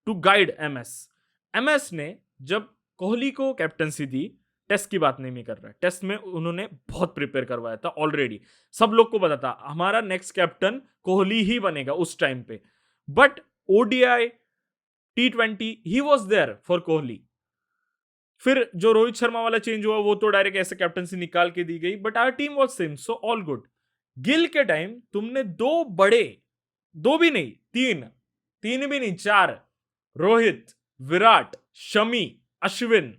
टू गाइड एमएस। एमएस ने जब कोहली को कैप्टेंसी दी, टेस्ट की बात नहीं कर रहा है, टेस्ट में उन्होंने बहुत प्रिपेयर करवाया था ऑलरेडी, सब लोग को पता था हमारा नेक्स्ट कैप्टन कोहली ही बनेगा उस टाइम पे। बट ओडीआई, T20 ही वॉज देयर फॉर कोहली। फिर जो रोहित शर्मा वाला चेंज हुआ, वो तो डायरेक्ट ऐसे कैप्टनसी निकाल के दी गई, but our team was same, so all good. Gill के टाइम तुमने 2 बड़े, 2 भी नहीं 3, 3 भी नहीं 4, रोहित, विराट, शमी, अश्विन,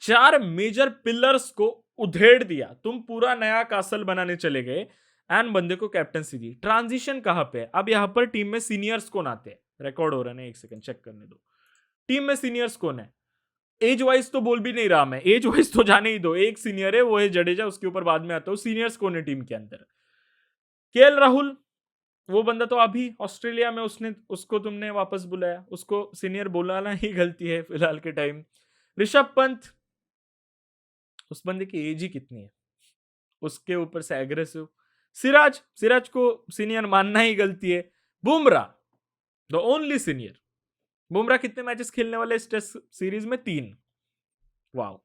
4 मेजर पिलर्स को उधेड़ दिया। तुम पूरा नया कासल बनाने चले गए एंड बंदे को कैप्टनसी दी। ट्रांजिशन कहां पे? अब यहां पर टीम में सीनियर्स कौन आते हैं, रिकॉर्ड हो रहा है, एक सेकंड चेक करने दो। टीम में सीनियर्स कौन है? एज वाइज तो बोल भी नहीं रहा मैं, एज वाइज तो जाने ही दो, एक सीनियर है वो है जडेजा, उसके ऊपर बाद में आता हूं। सीनियर्स कौन है टीम के अंदर? केएल राहुल, वो बंदा तो अभी ऑस्ट्रेलिया में, उसने उसको तुमने वापस बुलाया, उसको सीनियर बुलाना ही गलती है फिलहाल के टाइम। ऋषभ पंत, उस बंदे की एज ही कितनी है, उसके ऊपर से एग्रेसिव। सिराज, सिराज को सीनियर मानना ही गलती है। Bumrah, the only senior. Bumrah कितने मैचेस खेलने वाले इस टेस्ट सीरीज में? 3। Wow.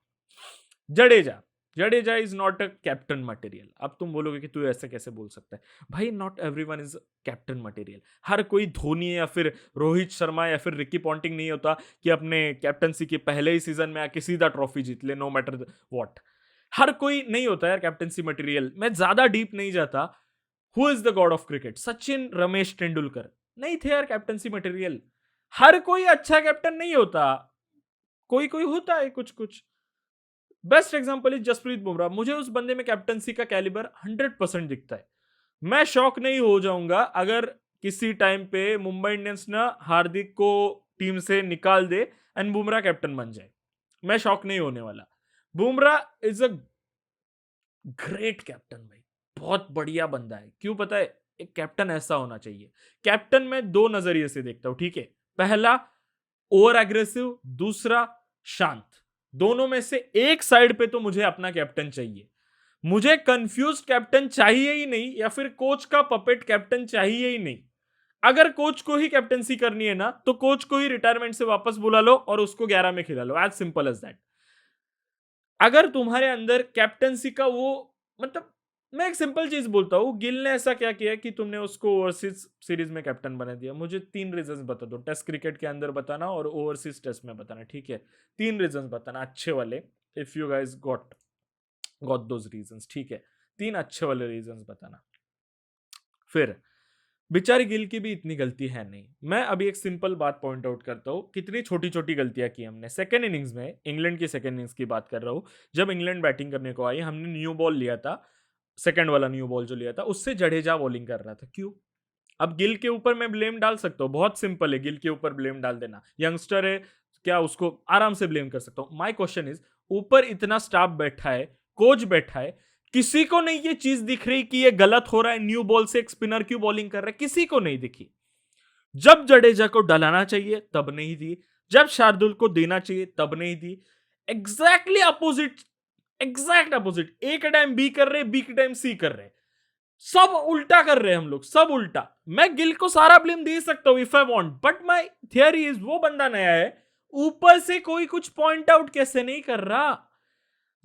Jadeja, Jadeja is not a captain material. अब तुम बोलोगे कि तू ऐसे कैसे बोल सकता है? भाई not everyone is captain material. हर कोई धोनी या फिर रोहित शर्मा या फिर रिकी पॉन्टिंग नहीं होता कि अपने कैप्टनसी के पहले ही सीजन में आके सीधा ट्रॉफी जीत ले, नो मैटर व्हाट। हर कोई नहीं होता यार कैप्टनसी मटेरियल। मैं ज्यादा डीप नहीं जाता। Who is the God of cricket? Sachin, Ramesh Tendulkar नहीं थे यार कैप्टनसी मटेरियल। हर कोई अच्छा कैप्टन नहीं होता, कोई कोई होता है कुछ कुछ। Best example is Jasprit Bumrah. मुझे उस बंदे में कैप्टनसी का कैलिबर 100% दिखता है। मैं शॉक नहीं हो जाऊंगा अगर किसी टाइम पे मुंबई इंडियंस ना हार्दिक को टीम से निकाल दे एंड बुमराह कैप्टन बन जाए। मैं शॉक नहीं होने वाला। Bumrah is a great captain भाई, बहुत बढ़िया बंदा है। क्यों पता है? एक कैप्टन ऐसा होना चाहिए। कैप्टन में दो नजरिए से देखता हूं, ठीक है? पहला ओवर एग्रेसिव, दूसरा शांत। दोनों में से एक साइड पे तो मुझे अपना कैप्टन चाहिए। मुझे कंफ्यूज कैप्टन चाहिए ही नहीं, या फिर कोच का पपेट कैप्टन चाहिए ही नहीं। अगर कोच को ही कैप्टनसी करनी है ना, तो कोच को ही रिटायरमेंट से वापस बुला लो और उसको 11 में खिला लो, एज सिंपल एज दैट। अगर तुम्हारे अंदर कैप्टनसी का वो, मतलब मैं एक सिंपल चीज बोलता हूं, गिल ने ऐसा क्या किया कि तुमने उसको ओवरसीज सीरीज में कैप्टन बना दिया? मुझे 3 रीजंस बता दो। टेस्ट क्रिकेट के अंदर बताना और ओवरसीज टेस्ट में बताना, ठीक है? 3 रीजंस बताना अच्छे वाले। If you guys got those reasons, ठीक है? 3 अच्छे वाले रीजंस बताना। फिर बेचारी गिल की भी इतनी गलती है नहीं। मैं अभी एक सिंपल बात पॉइंट आउट करता हूँ, कितनी छोटी छोटी गलतियां की हमने सेकेंड इनिंग्स में। इंग्लैंड की सेकेंड इनिंग्स की बात कर रहा हूँ। जब इंग्लैंड बैटिंग करने को आई, हमने न्यू बॉल लिया था। सेकेंड वाला न्यू बॉल जो लिया था, उससे जडेजा बॉलिंग कर रहा था। क्यों? अब गिल के ऊपर मैं ब्लेम डाल सकता हूँ, बहुत सिंपल है गिल के ऊपर ब्लेम डाल देना। यंगस्टर है, क्या उसको आराम से ब्लेम कर सकता हूँ। माई क्वेश्चन इज, ऊपर इतना स्टाफ बैठा है, कोच बैठा है, किसी को नहीं ये चीज दिख रही कि ये गलत हो रहा है? न्यू बॉल से एक स्पिनर क्यों बॉलिंग कर रहा है? किसी को नहीं दिखी। जब जडेजा को डलाना चाहिए तब नहीं दी, जब शार्दुल को देना चाहिए तब नहीं दी। Exactly opposite, exact opposite. A के टाइम बी कर रहे, बी के टाइम सी कर रहे, सब उल्टा कर रहे हैं हम लोग, सब उल्टा। मैं गिल को सारा ब्लेम दे सकता हूं if I want, but my theory is, वो बंदा नया है, ऊपर से कोई कुछ पॉइंट आउट कैसे नहीं कर रहा?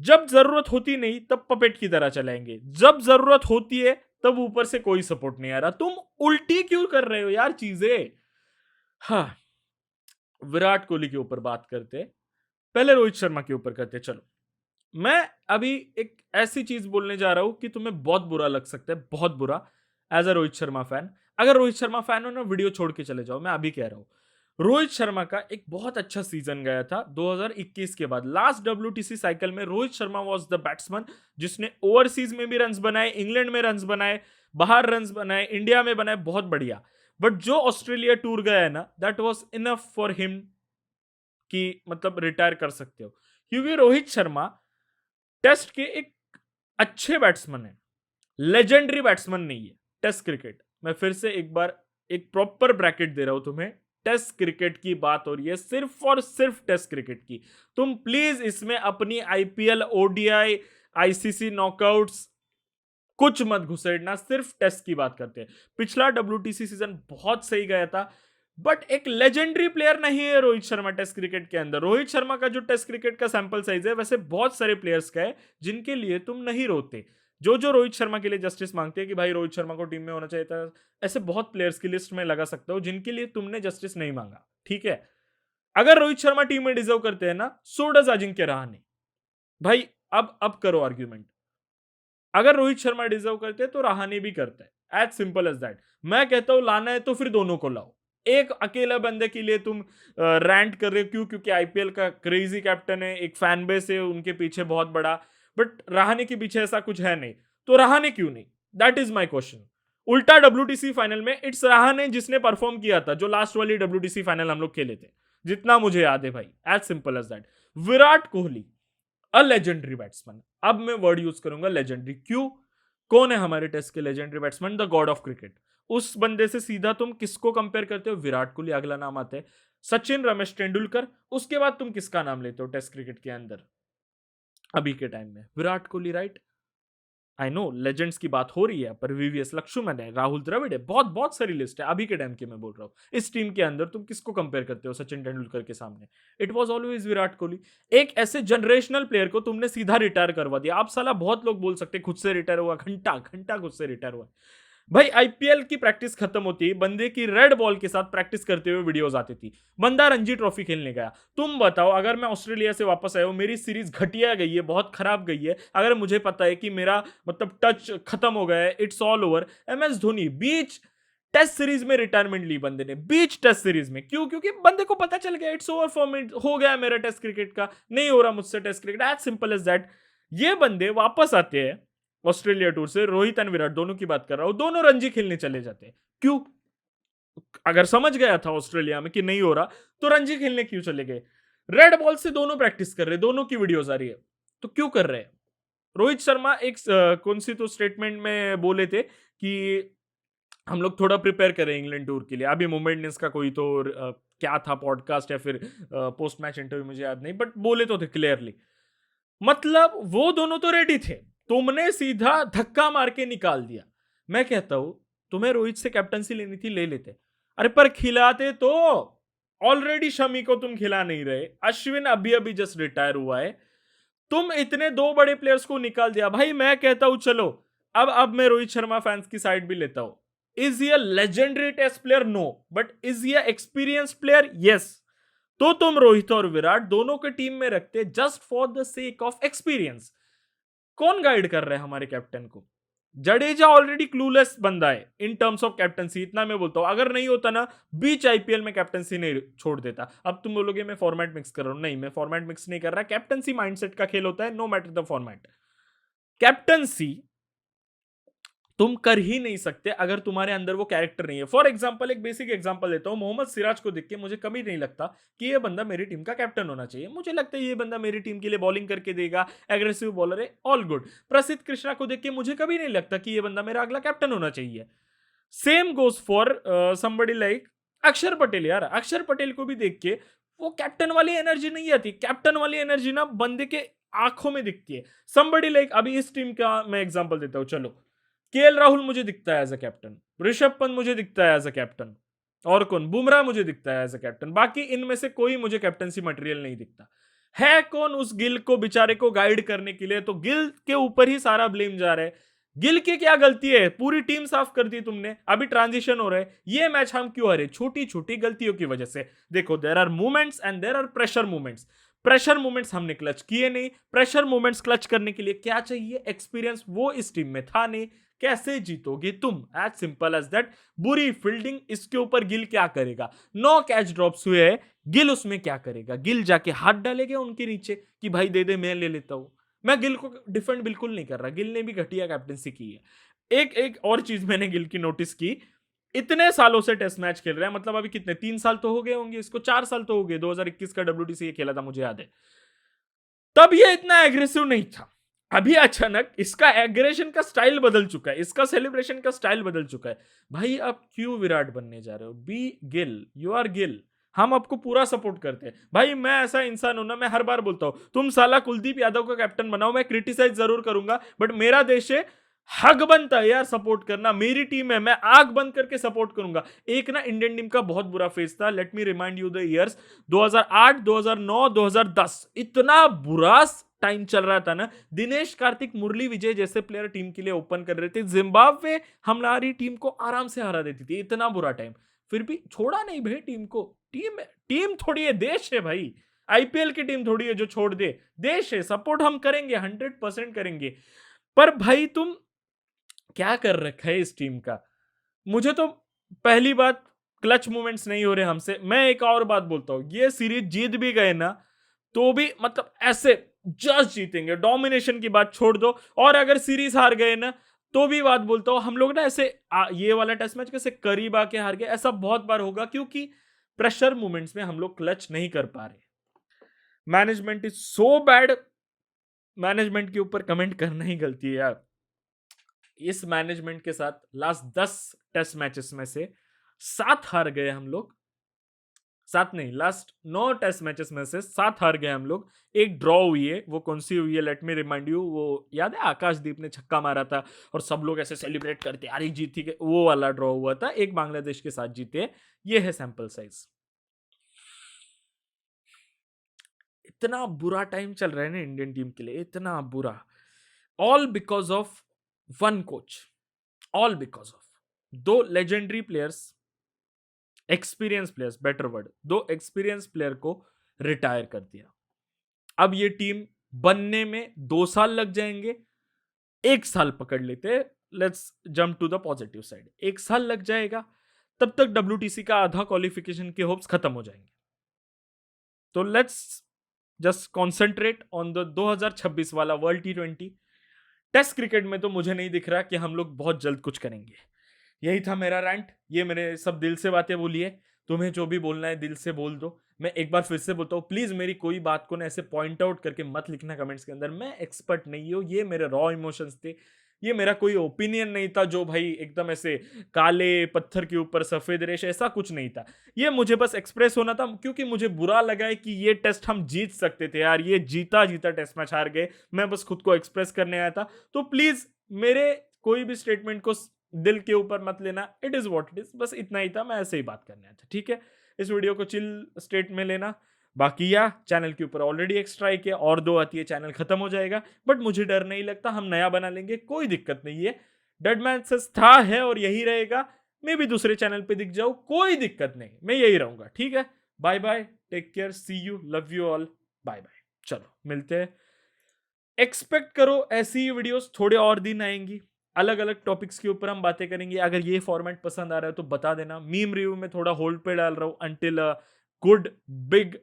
जब जरूरत होती नहीं तब पपेट की तरह चलाएंगे, जब जरूरत होती है तब ऊपर से कोई सपोर्ट नहीं आ रहा। तुम उल्टी क्यों कर रहे हो यार चीजें? हाँ, विराट कोहली के ऊपर बात करते, पहले रोहित शर्मा के ऊपर करते। चलो, मैं अभी एक ऐसी चीज बोलने जा रहा हूं कि तुम्हें बहुत बुरा लग सकता है, बहुत बुरा। As a Rohit Sharma fan, अगर रोहित शर्मा फैन हो ना, वीडियो छोड़ के चले जाओ। मैं अभी कह रहा हूं, रोहित शर्मा का एक बहुत अच्छा सीजन गया था 2021 के बाद। लास्ट डब्ल्यूटीसी साइकिल में Rohit Sharma was the batsman जिसने ओवरसीज में भी रन्स बनाए, इंग्लैंड में रन्स बनाए, बाहर रन्स बनाए, इंडिया में बनाए, बहुत बढ़िया। बट जो ऑस्ट्रेलिया टूर गया है ना, that was enough for him कि मतलब रिटायर कर सकते हो। क्योंकि रोहित शर्मा टेस्ट के एक अच्छे बैट्समैन है, लेजेंडरी बैट्समैन नहीं है। टेस्ट क्रिकेट, मैं फिर से एक बार एक प्रॉपर ब्रैकेट दे रहा हूं तुम्हें। टेस्ट क्रिकेट की बात हो रही है, सिर्फ और सिर्फ टेस्ट क्रिकेट की। तुम प्लीज इसमें अपनी आईपीएल, ओडीआई, आईसीसी नॉकआउट्स कुछ मत घुसेड़ना, सिर्फ टेस्ट की बात करते हैं। पिछला डब्ल्यूटीसी सीजन बहुत सही गया था, बट एक लेजेंडरी प्लेयर नहीं है रोहित शर्मा टेस्ट क्रिकेट के अंदर। रोहित शर्मा का जो टेस्ट क्रिकेट का सैंपल साइज है, वैसे बहुत सारे प्लेयर्स का है जिनके लिए तुम नहीं रोते। जो जो रोहित शर्मा के लिए जस्टिस मांगते हैं कि भाई रोहित शर्मा को टीम में होना चाहिए था, ऐसे बहुत प्लेयर्स की लिस्ट में लगा सकता हूं जिनके लिए तुमने जस्टिस नहीं मांगा, ठीक है? अगर रोहित शर्मा टीम में डिजर्व करते हैं ना, सो डज अजिंक्य रहाणे। भाई अब करो आर्ग्यूमेंट। अगर रोहित शर्मा डिजर्व करते हैं तो रहाणे भी करता है, एज सिंपल एज दैट। मैं कहता हूं लाना है तो फिर दोनों को लाओ। एक अकेला बंदे के लिए तुम रैंट कर रहे हो, क्यों? क्योंकि आईपीएल का क्रेजी कैप्टन है, एक फैन बेस है उनके पीछे बहुत बड़ा, बट रहाणे के पीछे ऐसा कुछ है नहीं, तो रहाणे क्यों नहीं? That is my question. उल्टा डब्ल्यूटीसी फाइनल में इट्स रहाणे जिसने परफॉर्म किया था, जो लास्ट वाली डब्ल्यूटीसी फाइनल हम लोग खेले थे, जितना मुझे याद है भाई, as simple as that. Virat Kohli a legendary batsman. अब मैं वर्ड यूज करूंगा लेजेंडरी। क्यों? कौन है हमारे टेस्ट के legendary batsman? The God of cricket. उस बंदे से सीधा तुम किसको कंपेयर करते हो? विराट कोहली अगला नाम आता है, सचिन, रमेश तेंदुलकर, उसके बाद तुम किसका नाम लेते हो टेस्ट क्रिकेट के अंदर अभी के टाइम में? Virat Kohli, right? I know legends की बात हो रही है, पर वीवीएस लक्ष्मण है, राहुल द्रविड़ है, बहुत बहुत सारी लिस्ट है अभी के टाइम की मैं बोल रहा हूँ। इस टीम के अंदर तुम किसको कंपेयर करते हो सचिन तेंदुलकर के सामने? It was always Virat Kohli. एक ऐसे जनरेशनल प्लेयर को तुमने सीधा रिटायर करवा दिया। आप साला बहुत लोग बोल सकते खुद से रिटायर हुआ, घंटा घंटा खुद से रिटायर हुआ। भाई आईपीएल की प्रैक्टिस खत्म होती है, बंदे की रेड बॉल के साथ प्रैक्टिस करते हुए वीडियोस आती थी। बंदा रणजी ट्रॉफी खेलने गया। तुम बताओ, अगर मैं ऑस्ट्रेलिया से वापस आया हूं, मेरी सीरीज घटिया गई है, बहुत खराब गई है, अगर मुझे पता है कि मेरा मतलब टच खत्म हो गया है, it's all over, MS Dhoni बीच टेस्ट सीरीज में रिटायरमेंट ली बंदे ने, बीच टेस्ट सीरीज में। क्यों? क्योंकि बंदे को पता चल गया इट्स ओवर फॉर मी, हो गया मेरा टेस्ट क्रिकेट का, नहीं हो रहा मुझसे test cricket, as simple as that. ये बंदे वापस आते हैं ऑस्ट्रेलिया टूर से, रोहित एंड विराट दोनों की बात कर रहा हूं, दोनों रणजी खेलने चले जाते हैं। क्यों? अगर समझ गया था ऑस्ट्रेलिया में कि नहीं हो रहा, तो रणजी खेलने क्यों चले गए? रेड बॉल से दोनों प्रैक्टिस कर रहे, दोनों की वीडियोस आ रही है, तो क्यों कर रहे हैं? रोहित शर्मा एक कौन सी तो स्टेटमेंट में बोले थे कि हम लोग थोड़ा प्रिपेयर करें इंग्लैंड टूर के लिए। अभी मुंबई इंडियंस का कोई तो क्या था पॉडकास्ट या फिर पोस्ट मैच इंटरव्यू, मुझे याद नहीं, बट बोले तो थे क्लियरली। मतलब वो दोनों तो रेडी थे, तुमने सीधा धक्का मार के निकाल दिया। मैं कहता हूं तुम्हें रोहित से कैप्टनसी लेनी थी, ले लेते। अरे पर खिलाते तो। ऑलरेडी शमी को तुम खिला नहीं रहे, अश्विन अभी अभी जस्ट रिटायर हुआ है, तुम इतने दो बड़े प्लेयर्स को निकाल दिया। भाई मैं कहता हूं चलो, अब मैं रोहित शर्मा फैंस की साइड भी लेता हूं। इज ये legendary test player? No. But is ये एक्सपीरियंस प्लेयर? यस। तो तुम रोहित और विराट दोनों के टीम में रखते just for the sake of experience. कौन गाइड कर रहा है हमारे कैप्टन को? जडेजा ऑलरेडी क्लूलेस बंदा है इन टर्म्स ऑफ कैप्टनसी, इतना मैं बोलता हूं। अगर नहीं होता ना, बीच आईपीएल में कैप्टनसी नहीं छोड़ देता। अब तुम बोलोगे मैं फॉर्मेट मिक्स कर रहा हूं, नहीं, मैं फॉर्मेट मिक्स नहीं कर रहा। कैप्टनसी माइंडसेट का खेल होता है, no matter the format. Captaincy तुम कर ही नहीं सकते अगर तुम्हारे अंदर वो कैरेक्टर नहीं है। फॉर एग्जाम्पल, एक बेसिक एग्जाम्पल देता हूं, मोहम्मद सिराज को देख के मुझे कभी नहीं लगता कि ये बंदा मेरी टीम का कैप्टन होना चाहिए। मुझे लगता है ये बंदा मेरी टीम के लिए बॉलिंग करके देगा, एग्रेसिव बॉलर है, ऑल गुड। प्रसिद्ध कृष्णा को देख के मुझे कभी नहीं लगता कि ये बंदा मेरा अगला कैप्टन होना चाहिए। Same goes for somebody like अक्षर पटेल। यार अक्षर पटेल को भी देख के वो कैप्टन वाली एनर्जी नहीं आती। कैप्टन वाली एनर्जी ना बंदे के आंखों में दिखती है। समबडी लाइक अभी इस टीम का मैं एग्जांपल देता हूं, चलो केएल राहुल मुझे दिखता है as a captain, Rishabh Pant मुझे दिखता है एज अ कैप्टन, और कौन? बुमराह मुझे दिखता है एज अ कैप्टन। बाकी इनमें से कोई मुझे कैप्टनसी मटेरियल नहीं दिखता है। कौन उस गिल को बेचारे को गाइड करने के लिए? तो गिल के ऊपर ही सारा ब्लेम जा रहा है। गिल की क्या गलती है? पूरी टीम साफ कर दी तुमने, अभी ट्रांजिशन हो रहा है। ये मैच हम क्यों हारे? छोटी छोटी गलतियों की वजह से। देखो, there are movements and there are pressure movements. Pressure movements हमने क्लच किए नहीं। प्रेशर मूवमेंट्स क्लच करने के लिए क्या चाहिए? एक्सपीरियंस। वो इस टीम में था नहीं। कैसे जीतोगे तुम? As simple as that. बुरी फील्डिंग, इसके ऊपर गिल क्या करेगा? 9 कैच ड्रॉप्स हुए हैं, गिल उसमें क्या करेगा? गिल जाके हाथ डालेगा उनके नीचे कि भाई दे दे, मैं ले लेता हूं। मैं गिल को डिफेंड बिल्कुल नहीं कर रहा, गिल ने भी घटिया कैप्टनसी की है। एक एक और चीज मैंने गिल की नोटिस की, इतने सालों से टेस्ट मैच खेल रहा है, मतलब अभी कितने 3 साल तो हो गए होंगे इसको, 4 साल तो हो गए। 2021 का डब्ल्यूटीसी ये खेला था, मुझे याद है। तब ये इतना एग्रेसिव नहीं था। अभी अचानक इसका एग्रेशन का स्टाइल बदल चुका है, इसका सेलिब्रेशन का स्टाइल बदल चुका है। भाई आप क्यों विराट बनने जा रहे हो? Be Gill, you are Gill. हम आपको पूरा सपोर्ट करते हैं। भाई मैं ऐसा इंसान हूं ना, मैं हर बार बोलता हूं तुम साला कुलदीप यादव का कैप्टन बनाओ, मैं क्रिटिसाइज जरूर करूंगा, बट मेरा देश है, हक बनता है यार सपोर्ट करना। मेरी टीम है, मैं आंख बंद करके सपोर्ट करूंगा। एक ना इंडियन टीम का बहुत बुरा फेज था, let me remind you the years 2008, 2009, 2010। इतना बुरा टाइम चल रहा था ना, दिनेश कार्तिक, मुरली विजय जैसे प्लेयर टीम के लिए ओपन कर रहे थे। जिम्बाब्वे हमारी टीम को आराम से हरा देती थी, इतना बुरा टाइम। फिर भी छोड़ा नहीं भाई टीम को। टीम टीम थोड़ी है, देश है भाई। आईपीएल की टीम थोड़ी है जो छोड़ दे, देश है, सपोर्ट हम करेंगे, 100% करेंगे। पर भाई तुम क्या कर रखा है इस टीम का? मुझे तो पहली बात, क्लच मूवमेंट्स नहीं हो रहे हमसे। मैं एक और बात बोलता हूं, ये सीरीज जीत भी गए ना तो भी मतलब ऐसे जस्ट जीतेंगे, डोमिनेशन की बात छोड़ दो। और अगर सीरीज हार गए ना तो भी बात बोलता हूं, हम लोग ना ऐसे ये वाला टेस्ट मैच कैसे करीब आके हार गए, ऐसा बहुत बार होगा, क्योंकि प्रेशर मूवमेंट्स में हम लोग क्लच नहीं कर पा रहे। Management is so bad. Management के ऊपर कमेंट करना ही गलती है यार। इस मैनेजमेंट के साथ लास्ट 10 टेस्ट मैचेस में से 7 हार गए हम लोग। 7 नहीं, लास्ट 9 टेस्ट मैचेस में से 7 हार गए हम लोग। एक ड्रॉ हुई है, वो कौन सी हुई है लेट मी रिमाइंड यू। वो याद है आकाशदीप ने छक्का मारा था और सब लोग ऐसे सेलिब्रेट करते अरे जीती गए, वो वाला ड्रॉ हुआ था। एक बांग्लादेश के साथ जीते। ये है सैंपल साइज। इतना बुरा टाइम चल रहा है ना इंडियन टीम के लिए, इतना बुरा। All because of one coach, all because of दो legendary players, experience players, better word, दो एक्सपीरियंस प्लेयर को रिटायर कर दिया। अब ये टीम बनने में 2 साल लग जाएंगे, 1 साल पकड़ लेते। Let's jump to the positive side, 1 साल लग जाएगा, तब तक WTC का आधा क्वालिफिकेशन के होप्स खत्म हो जाएंगे। तो let's just concentrate on the 2026 वाला वर्ल्ड T20। टेस्ट क्रिकेट में तो मुझे नहीं दिख रहा कि हम लोग बहुत जल्द कुछ करेंगे। यही था मेरा रैंट। ये मेरे सब दिल से बातें बोली है। तुम्हें जो भी बोलना है दिल से बोल दो। मैं एक बार फिर से बोलता हूँ, प्लीज मेरी कोई बात को ना ऐसे पॉइंट आउट करके मत लिखना कमेंट्स के अंदर। मैं एक्सपर्ट नहीं हूँ, ये मेरे रॉ इमोशंस थे। ये मेरा कोई ओपिनियन नहीं था जो भाई एकदम ऐसे काले पत्थर के ऊपर सफेद रेश, ऐसा कुछ नहीं था। ये मुझे बस एक्सप्रेस होना था क्योंकि मुझे बुरा लगा है कि ये टेस्ट हम जीत सकते थे यार, ये जीता जीता टेस्ट मैच हार गए। मैं बस खुद को एक्सप्रेस करने आया था। तो प्लीज मेरे कोई भी स्टेटमेंट को दिल के ऊपर मत लेना। It is what it is, बस इतना ही था। मैं ऐसे ही बात करने आया था, ठीक है। इस वीडियो को चिल स्टेट में लेना। बाकी या चैनल के ऊपर ऑलरेडी एक स्ट्राइक है और 2 आती है, चैनल खत्म हो जाएगा। बट मुझे डर नहीं लगता, हम नया बना लेंगे, कोई दिक्कत नहीं है। डेड मैन सच था, है और यही रहेगा। मैं भी दूसरे चैनल पे दिख जाऊं, कोई दिक्कत नहीं, मैं यही रहूंगा, ठीक है। Bye bye, take care, see you, love you all, bye bye. चलो मिलते हैं। एक्सपेक्ट करो ऐसी ही वीडियोस थोड़े और दिन आएंगी, अलग अलग टॉपिक्स के ऊपर हम बातें करेंगे। अगर ये फॉर्मेट पसंद आ रहा है तो बता देना। मीम रिव्यू में थोड़ा होल्ड पे डाल रहा हूं अंटिल गुड बिग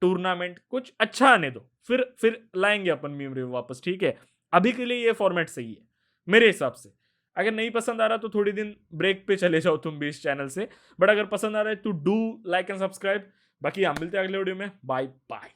टूर्नामेंट कुछ अच्छा आने दो, फिर लाएंगे अपन मीम रिव्यू वापस, ठीक है। अभी के लिए ये फॉर्मेट सही है मेरे हिसाब से। अगर नहीं पसंद आ रहा तो थोड़ी दिन ब्रेक पे चले जाओ तुम भी इस चैनल से। बट अगर पसंद आ रहा है तो डू लाइक एंड सब्सक्राइब। बाकी हम मिलते हैं अगले वीडियो में। Bye bye.